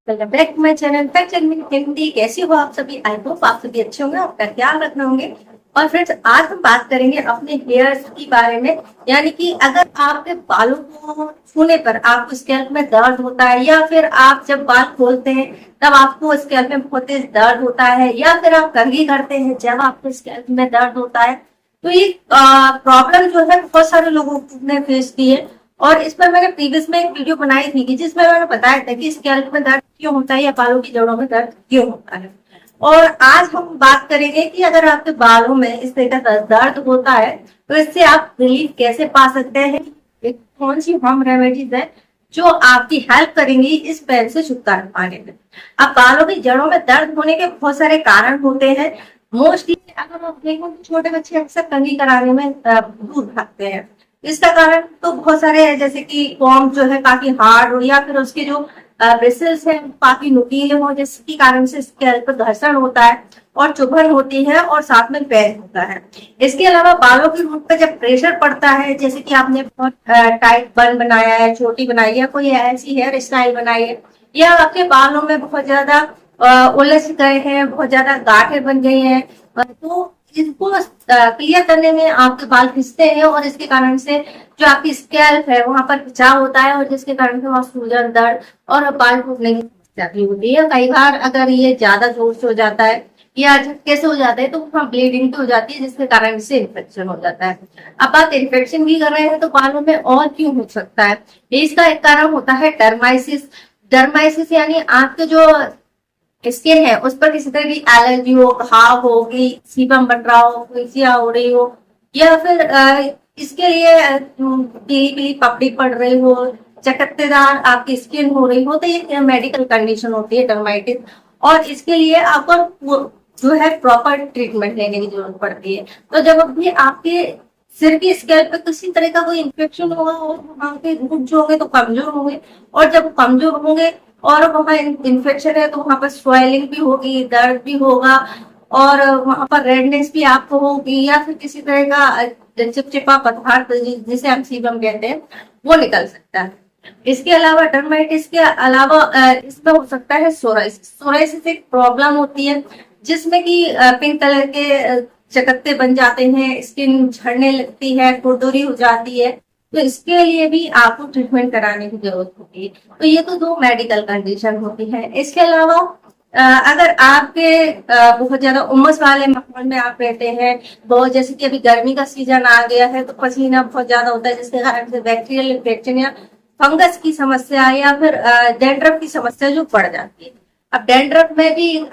Welcome back to my channel fact में हिंदी। कैसी हो आप सभी? आई होप आप सभी अच्छे होंगे, आपका ख्याल रखना होंगे। और फ्रेंड्स, आज हम बात करेंगे अपने हेयर्स के बारे में। यानी कि अगर आपके बालों को छूने पर आपको स्कैल्प में दर्द होता है, या फिर आप जब बाल खोलते हैं तब आपको स्कैल्प में बहुत तेज दर्द होता है, या फिर आप कंघी करते हैं जब आपको स्कैल्प में दर्द होता है, तो ये प्रॉब्लम जो है बहुत सारे लोगों ने फेस की है। और इस पर मैंने प्रीवियस में एक वीडियो बनाई थी कि जिसमें मैंने बताया था कि स्कैल्प में दर्द क्यों होता है या बालों की जड़ों में दर्द क्यों होता है। और आज हम बात करेंगे कि अगर आपके बालों में इस तरह का दर्द होता है तो इससे आप रिलीफ कैसे पा सकते हैं, एक कौन सी होम रेमेडीज है जो आपकी हेल्प करेंगी इस पेन से छुटकारा पाने में। अब बालों की जड़ों में दर्द होने के बहुत सारे कारण होते हैं। मोस्टली अगर आप देखें तो छोटे बच्चे अक्सर कंघी कराने में दूर भागते हैं। इसका कारण तो बहुत सारे हैं, जैसे कि कॉम्ब जो है काफी हार्ड हो, या फिर उसके जो ब्रिसल्स हैं काफी नुकीले हो, जिसके कारण से स्कैल्प पर घर्षण होता है और चुभन होती है और साथ में पेन होता है। इसके अलावा बालों की रूट पर जब प्रेशर पड़ता है, जैसे कि आपने बहुत टाइट बन बनाया है, छोटी बनाई है, कोई ऐसी हेयर स्टाइल बनाई है, या आपके बालों में बहुत ज्यादा उलझ गए हैं, बहुत ज्यादा गांठें बन गई हैं, तो इसको क्लियर करने में आपके बाल खिंचते हैं और इसके कारण से जो आपकी स्कैल्प है वहां पर खिंचाव होता है, और जिसके कारण से वहां सूजन, दर्द और बाल टूटने की समस्या भी होती है। कई बार अगर ये ज्यादा जोर से हो जाता है या झटके से हो जाता है तो वहां ब्लीडिंग भी हो जाती है, जिसके कारण से इन्फेक्शन हो जाता है। अब बात इन्फेक्शन की कर रहे हैं तो बालों में और क्यों हो सकता है? इसका एक कारण होता है डर्माइसिस। डर्माइसिस यानी आपके जो स्किन है उस पर किसी तरह की एलर्जी हो, घाव हो, कि सीबम बन रहा हो, खुजलियां हो रही हो, या फिर इसके लिए पीली पीली पपड़ी पड़ रही हो, चकत्तेदार आपकी स्किन हो रही हो, तो ये मेडिकल कंडीशन होती है डर्माइटिस। और इसके लिए आपको जो है प्रॉपर ट्रीटमेंट लेने की जरूरत पड़ती है। तो जब भी आपके सिर की स्कैल्प पे किसी तरह का कोई इन्फेक्शन होगा और वहां के रूट जो होंगे तो कमजोर होंगे, और जब कमजोर होंगे और वहां इन्फेक्शन है तो वहां पर स्वेलिंग भी होगी, दर्द भी होगा, और वहां पर रेडनेस भी आपको होगी, या फिर किसी तरह का चिपचिपा पदार्थ जिसे हम सीबम कहते हैं वो निकल सकता है। इसके अलावा डर्माइटिस के अलावा इसमें हो सकता है सोराइसिस। सोराइसिस एक प्रॉब्लम होती है जिसमें कि पिंक कलर के चकत्ते बन जाते हैं, स्किन झड़ने लगती है, खुरदुरी हो जाती है, तो इसके लिए भी आपको ट्रीटमेंट कराने की जरूरत होती है। तो ये तो दो मेडिकल कंडीशन होती है। इसके अलावा अगर आपके बहुत ज्यादा उमस वाले माहौल में आप रहते हैं, बहुत जैसे कि अभी गर्मी का सीजन आ गया है तो पसीना बहुत ज्यादा होता है, जिसके कारण से बैक्टीरियल इन्फेक्शन या फंगस की समस्या या फिर डैंड्रफ की समस्या जो बढ़ जाती है। अब डैंड्रफ में भी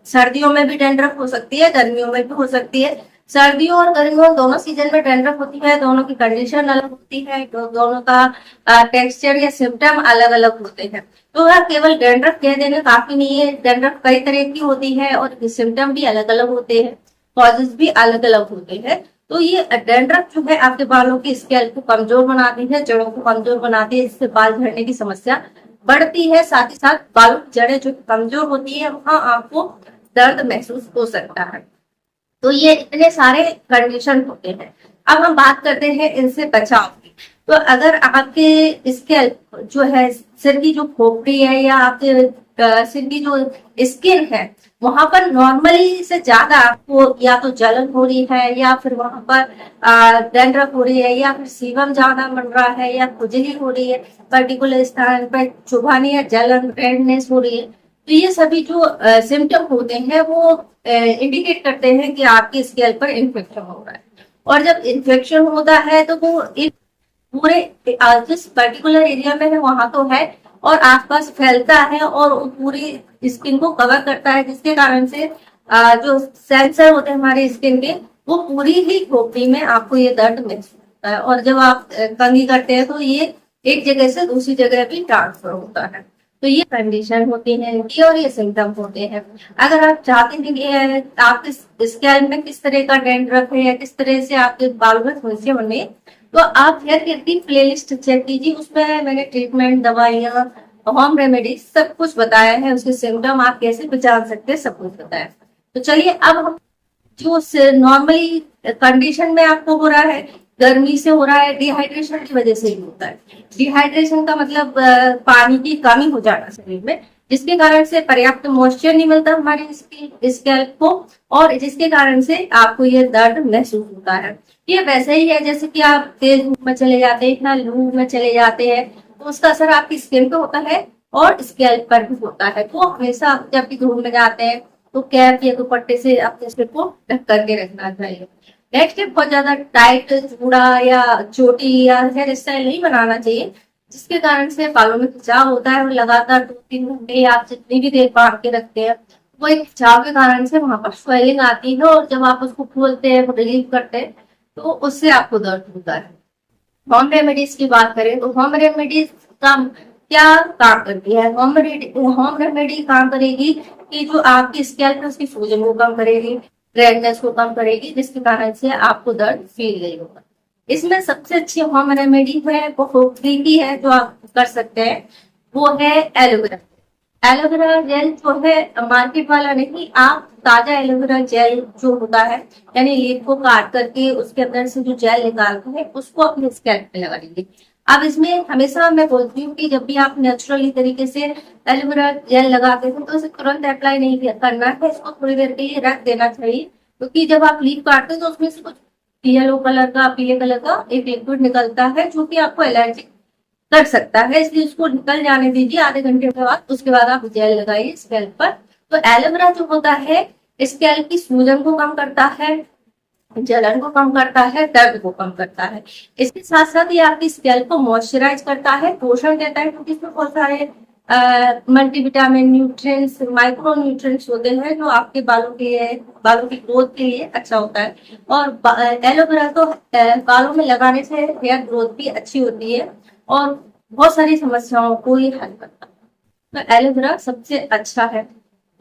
सर्दियों में भी डैंड्रफ हो सकती है, गर्मियों में भी हो सकती है। सर्दियों और गर्मियों दोनों सीजन में डैंड्रफ होती है, दोनों की कंडीशन अलग होती है, दोनों का टेक्सचर या सिम्टम अलग अलग होते हैं। तो यार केवल डैंड्रफ कह देना काफी नहीं है, डैंड्रफ कई तरह की होती है और सिम्टम भी अलग अलग होते हैं, कॉजेज भी अलग अलग होते हैं। तो ये डैंड्रफ जो है आपके बालों की स्कैल्प को कमजोर बनाती है, जड़ों को कमजोर बनाती है, जिससे बाल झड़ने की समस्या बढ़ती है। साथ ही साथ बालों की जड़ें जो कमजोर होती है वहां आपको दर्द महसूस हो सकता है। तो ये इतने सारे कंडीशन होते हैं। अब हम बात करते हैं इनसे बचाव की। तो अगर आपके स्कैल्प जो है, सिर की जो खोपड़ी है या आपके सिर की जो स्किन है, वहां पर नॉर्मली से ज्यादा आपको या तो जलन हो रही है, या फिर वहां पर डैंड्रफ हो रही है, या फिर सीबम ज्यादा बन रहा है, या खुजली हो रही है, पर्टिकुलर स्थान पर चुभानी या जलन, रेडनेस हो रही है, तो ये सभी जो सिम्टम होते हैं वो इंडिकेट करते हैं कि आपकी स्कैल्प पर इन्फेक्शन हो रहा है। और जब इन्फेक्शन होता है तो वो पूरे जिस पर्टिकुलर एरिया में है वहां तो है, और आसपास फैलता है और पूरी स्किन को कवर करता है, जिसके कारण से जो सेंसर होते हैं हमारी स्किन के, वो पूरी ही खोपड़ी में आपको ये दर्द महसूस होता है। और जब आप कंघी करते हैं तो ये एक जगह से दूसरी जगह भी ट्रांसफर होता है। तो ये कंडीशन होती है इनकी और ये सिम्टम होते हैं। अगर आप चाहते हैं कि आपके स्कैल्प में किस तरह का डैंड्रफ है या किस तरह से आपके बालों में फुंसियां बन रही है, तो आप हेयर केयर की प्लेलिस्ट चेक कीजिए, उसमें मैंने ट्रीटमेंट, दवाइयाँ, होम रेमेडी सब कुछ बताया है, उसके सिम्टम आप कैसे पहचान सकते हैं सब कुछ बताया। तो चलिए अब हम जो नॉर्मली कंडीशन में आपको हो रहा है, गर्मी से हो रहा है, डिहाइड्रेशन की वजह से ही होता है। डिहाइड्रेशन का मतलब पानी की कमी हो जाना शरीर में, जिसके कारण से पर्याप्त मॉइस्चर नहीं मिलता हमारे स्कैल्प को, और जिसके कारण से आपको ये दर्द महसूस होता है। ये वैसे ही है जैसे कि आप तेज धूप में चले जाते हैं या लू में चले जाते हैं, तो उसका असर आपकी स्किन पे होता है और स्कैल्प पर भी होता है। तो हमेशा आप जब भी धूप में जाते हैं तो कैप या दुपट्टे से अपने स्किन को ढक करके रखना चाहिए। नेक्स्ट है, बहुत ज्यादा टाइट जूड़ा या चोटी या हेयर स्टाइल नहीं बनाना चाहिए, जिसके कारण से बालों में खिंचाव होता है और लगातार 2-3 घंटे आप जितनी भी देर बांध के रखते हैं, वो एक खिंचाव के कारण से वहां पर स्वेलिंग आती है, और जब आप उसको खोलते हैं, रिलीव करते हैं, तो उससे आपको दर्द होता है। होम रेमेडीज की बात करें तो होम रेमेडीज का क्या काम करती है? होम रेमेडी काम करेगी कि जो आपकी स्कैल्प है उसकी सूजन को कम करेगी, रेडनेस को कम करेगी, जिसके कारण से आपको दर्द फील नहीं होगा। इसमें सबसे अच्छी होम रेमेडी है वो खोपड़ी की है, जो आप कर सकते हैं, वो है एलोवेरा। एलोवेरा जेल जो है मार्केट वाला नहीं, आप ताजा एलोवेरा जेल जो होता है, यानी लीफ को काट करके उसके अंदर से जो जेल निकालते हैं उसको अपने स्कैल्प पे लगा लीजिए। अब इसमें हमेशा मैं बोलती हूँ कि जब भी आप नेचुरली तरीके से एलोवेरा जेल लगाते हैं तो उसे तुरंत अप्लाई नहीं करना है, इसको थोड़ी देर के लिए रख देना चाहिए, क्योंकि जब आप लीफ काटते हैं तो उसमें से कुछ येलो कलर का, पीले कलर का एक लिक्विड निकलता है जो कि आपको एलर्जी कर सकता है, इसलिए उसको निकल जाने दीजिए आधे घंटे के बाद। उसके बाद आप जेल लगाइए स्कैल्प पर। तो एलोवेरा जो होता है स्कैल्प की सूजन को कम करता है, जलन को कम करता है, दर्द को कम करता है। इसके साथ साथ ये आपकी स्कैल्प को मॉइस्चराइज करता है, पोषण देता है, क्योंकि इसमें बहुत सारे मल्टीविटामिन, न्यूट्रिएंट्स, माइक्रो न्यूट्रिएंट्स होते हैं जो आपके बालों के लिए, बालों की ग्रोथ के लिए अच्छा होता है। और एलोवेरा तो बालों में लगाने से हेयर ग्रोथ भी अच्छी होती है और बहुत सारी समस्याओं को ये हल करता है। तो एलोवेरा सबसे अच्छा है।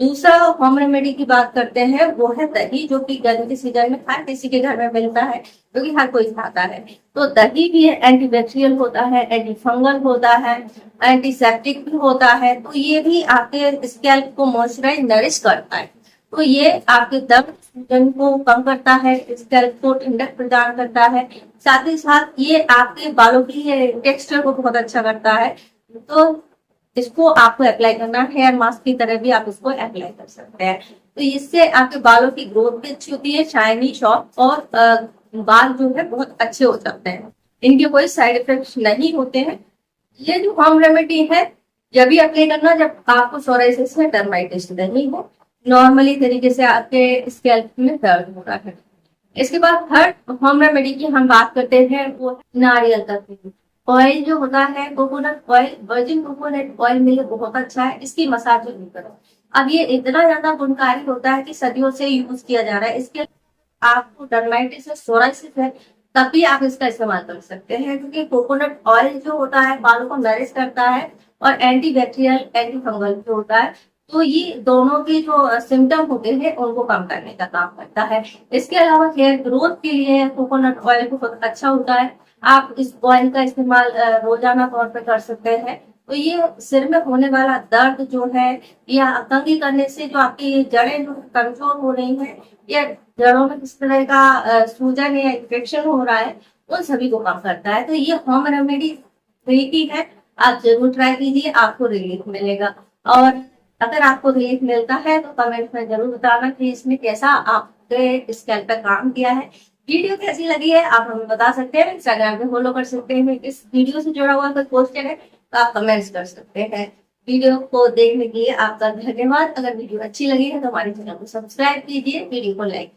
दूसरा होम रेमेडी की बात करते हैं, वो है दही, जो कि गर्मी के सीजन में हर किसी के घर में मिलता है, क्योंकि हर कोई खाता है। तो दही भी एंटीबैक्टीरियल होता है, एंटी फंगल होता है, एंटीसेप्टिक भी होता है। तो ये भी आपके स्कैल्प को मॉइस्चराइज, नरिश करता है। तो ये आपके दर्द, सूजन को कम करता है, स्कैल्प को ठंडक प्रदान करता है, साथ ही साथ ये आपके बालों की टेक्सचर को बहुत अच्छा करता है। तो इसको आपको अप्लाई करना है, हेयर मास्क की तरह भी आप इसको अप्लाई कर सकते हैं। तो इससे आपके बालों की ग्रोथ भी अच्छी होती है, शाइनी, सॉफ्ट, और बाल जो है बहुत अच्छे हो जाते हैं। इनके कोई साइड इफेक्ट नहीं होते हैं। ये जो होम रेमेडी है जब भी अप्लाई करना जब आपको सोराइसिस या डर्माइटिस नहीं हो, नॉर्मली तरीके से आपके स्कैल्प में दर्द हो रहा है। इसके बाद थर्ड होम रेमेडी की हम बात करते हैं, वो है नारियल का तेल। ऑयल जो होता है, coconut oil, virgin coconut oil मिले बहुत अच्छा है, इसकी मसाज नहीं करो। अब ये इतना ज्यादा गुणकारी होता है कि सदियों से यूज किया जा रहा है। इसके आपको डर्माइटिस है, सोराइसिस है, तब भी आप इसका इस्तेमाल कर सकते हैं, क्योंकि कोकोनट ऑयल जो होता है बालों को नरिश करता है और एंटी बैक्टीरियल, एंटी फंगल भी होता है। तो ये दोनों के जो सिम्टम होते हैं उनको कम करने का काम करता है। इसके अलावा हेयर ग्रोथ के लिए कोकोनट ऑयल बहुत अच्छा होता है। आप इस ऑयल का इस्तेमाल रोजाना तौर पर कर सकते हैं। तो ये सिर में होने वाला दर्द जो है या कंघी करने से जो आपकी जड़ें जो कमजोर हो रही हैं, या जड़ों में किस तरह का सूजन या इन्फेक्शन हो रहा है, उन सभी को कम करता है। तो ये होम रेमेडी फ्री की है, आप जरूर ट्राई कीजिए, आपको रिलीफ मिलेगा। और अगर आपको रिलीफ मिलता है तो कमेंट में जरूर बताना कि इसमें कैसा आपके स्कैल्प पे काम किया है। वीडियो कैसी लगी है आप हमें बता सकते हैं, इंस्टाग्राम पे फॉलो कर सकते हैं। इस वीडियो से जुड़ा हुआ कोई क्वेश्चन है तो आप कमेंट्स कर सकते हैं। वीडियो को देखने के लिए आपका धन्यवाद। अगर वीडियो अच्छी लगी है तो हमारे चैनल को सब्सक्राइब कीजिए, वीडियो को लाइक